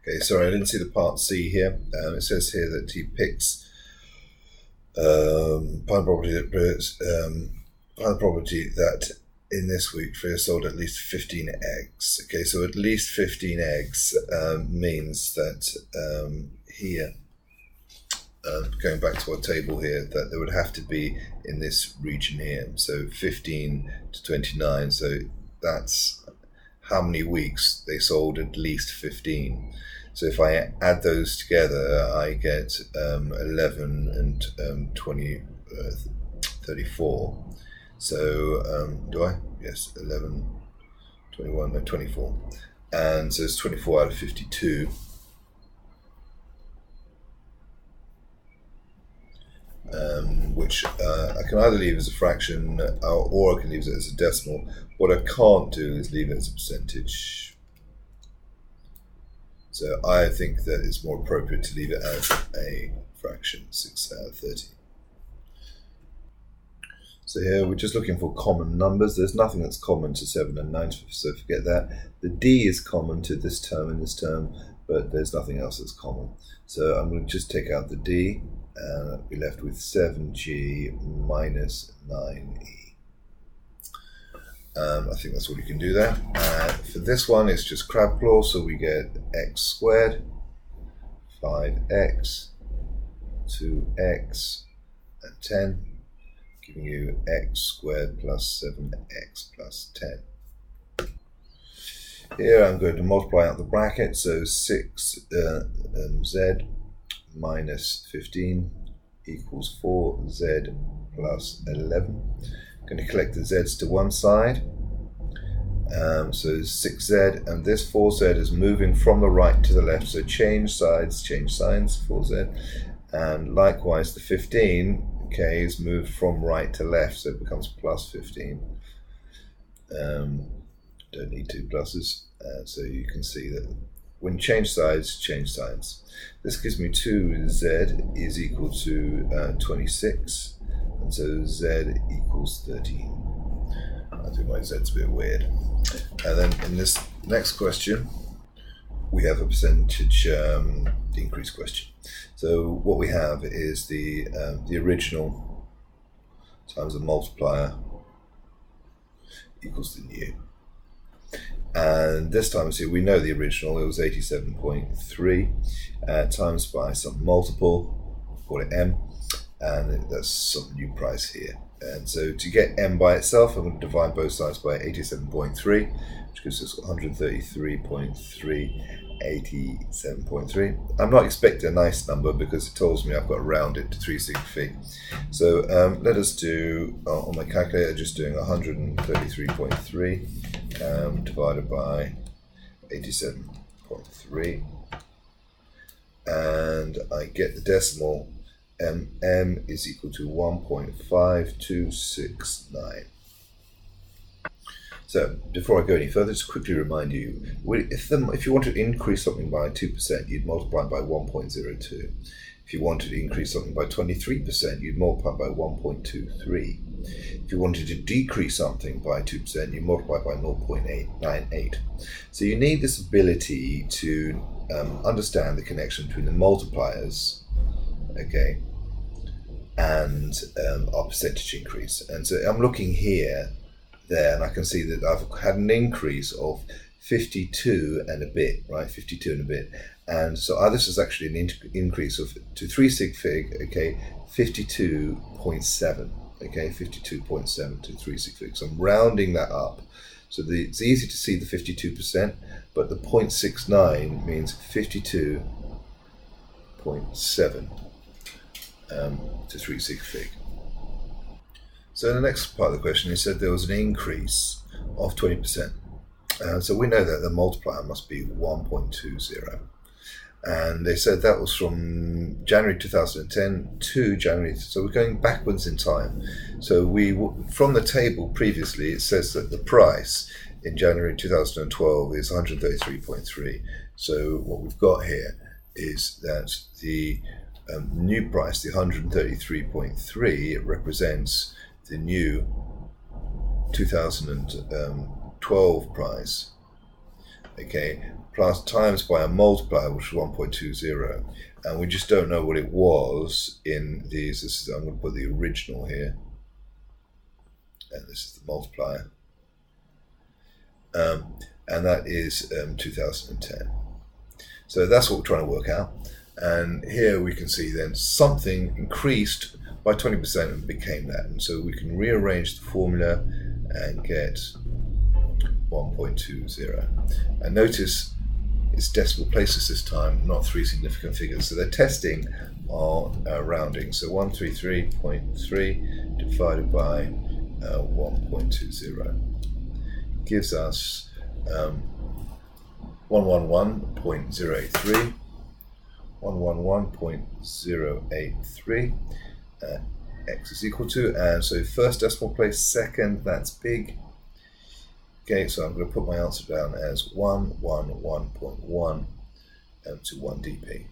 Okay, sorry, I didn't see the part C here. It says here that he picks final probability that in this week Freya sold at least 15 eggs. Okay, so at least 15 eggs means that here, going back to our table here, that there would have to be in this region here. So 15 to 29, so that's how many weeks they sold at least 15. So if I add those together, I get 11 and 20, 34. So do I? Yes, 11, 21, no, 24. And so it's 24 out of 52. Which I can either leave as a fraction or I can leave it as a decimal. What I can't do is leave it as a percentage. So I think that it's more appropriate to leave it as a fraction, 6 out of 30. So here we're just looking for common numbers. There's nothing that's common to 7 and 9, so forget that. The D is common to this term and this term, but there's nothing else that's common. So I'm going to just take out the D, and I'll be left with 7G minus 9E. I think that's all you can do there. For this one, it's just crab clause, so we get x squared, 5x, 2x, and 10, giving you x squared plus 7x plus 10. Here I'm going to multiply out the bracket, so 6z minus 15 equals 4z plus 11. I'm going to collect the z's to one side. So 6z, and this 4z is moving from the right to the left, so change sides, change signs, 4z. And likewise the 15, okay, is moved from right to left, so it becomes plus 15. Don't need two pluses, so you can see that when change sides, change signs. This gives me 2z is equal to 26, and so z equals 13. I think my z's a bit weird. And then in this next question, we have a percentage increase question. So what we have is the original times the multiplier equals the new. And this time, see, we know the original, it was 87.3 times by some multiple, call it m, and that's some new price here. And so to get m by itself, I'm going to divide both sides by 87.3, which gives us 133.3, 87.3. I'm not expecting a nice number because it tells me I've got to round it to 3 sig fig. So let us do, on my calculator, just doing 133.3 divided by 87.3, and I get the decimal. M is equal to 1.5269. So before I go any further, just quickly remind you, if you want to increase something by 2%, you'd multiply by 1.02. If you wanted to increase something by 23%, you'd multiply by 1.23. If you wanted to decrease something by 2%, you multiply by 0.898. So you need this ability to understand the connection between the multipliers, okay, and our percentage increase. And so I'm looking here, there, and I can see that I've had an increase of 52 and a bit, right? 52 and a bit. And so this is actually an increase of, to 3 sig fig, okay, 52.7, okay, 52.7 to 3 sig fig. So I'm rounding that up. So it's easy to see the 52%, but the 0.69 means 52.7 to 3 sig fig. So in the next part of the question, he said there was an increase of 20%. So we know that the multiplier must be 1.20. And they said that was from January 2010 to January, so we're going backwards in time. So from the table previously, it says that the price in January 2012 is 133.3. So what we've got here is that the new price, the 133.3, represents the new 2012 price, okay, plus times by a multiplier, which is 1.20, and we just don't know what it was in these. I'm going to put the original here, and this is the multiplier, and that is 2010. So that's what we're trying to work out. And here we can see then something increased by 20% and became that. And so we can rearrange the formula and get 1.20. And notice it's decimal places this time, not three significant figures. So they're testing on rounding. So 133.3 divided by 1.20 gives us 111.083. 111.083. X is equal to, and so first decimal place, second, that's big. Okay, so I'm going to put my answer down as 111.1 to 1 dp.